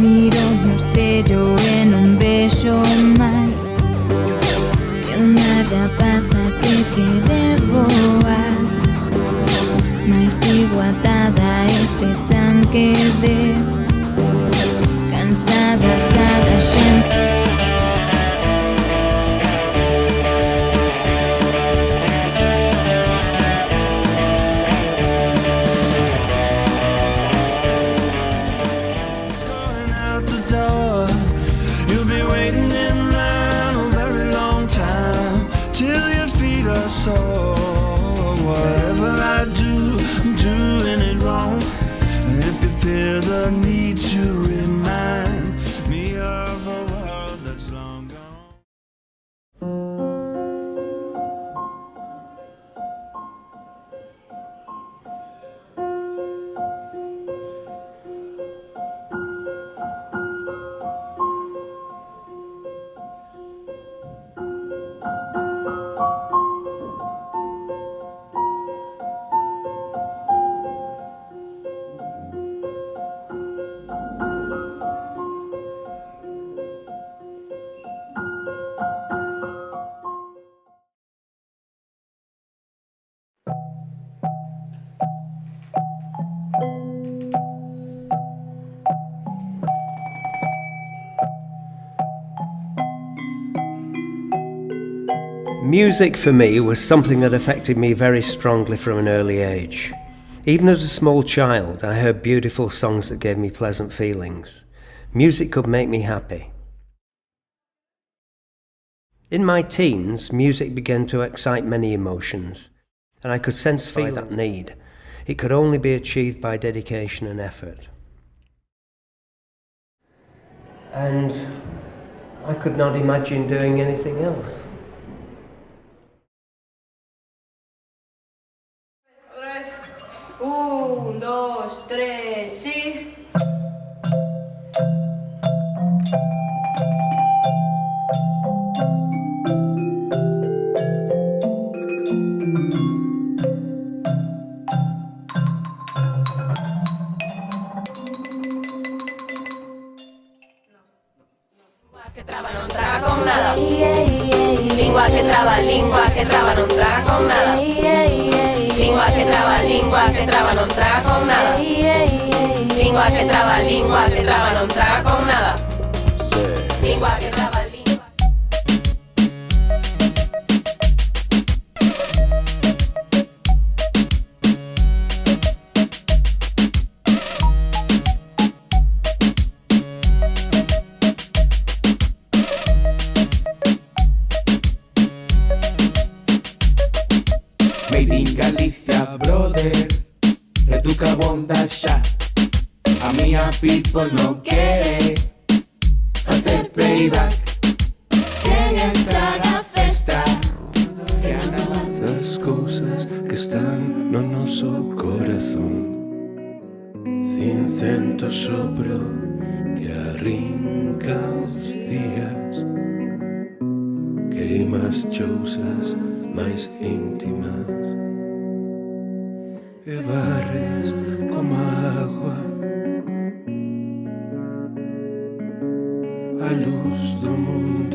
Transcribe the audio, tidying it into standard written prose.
Miro meu espello e non vexo máis que unha rapaza que quere voar, mais sigo atada a este chan que ves, cansada xa da xente. Feel the need to remind me of a world that's long gone. Music for me was something that affected me very strongly from an early age. Even as a small child, I heard beautiful songs that gave me pleasant feelings. Music could make me happy. In my teens, music began to excite many emotions, and I could sense that need. It could only be achieved by dedication and effort. And I could not imagine doing anything else. Un, dos, tres, sí. Que traba non traga con nada. Lingua que traba non traga con nada. Lingua que traba non traga con nada. Lingua que traba non traga con nada. Lingua que traba Made in Galicia, brother, reduca bonda xa. A miña people non quere facer playback. Quen estraga a festa? Que andan as cousas que están no noso corazón. Cincento sopro que arrinca os días, queima as chousas máis íntimas e barres como agua a luz do mundo.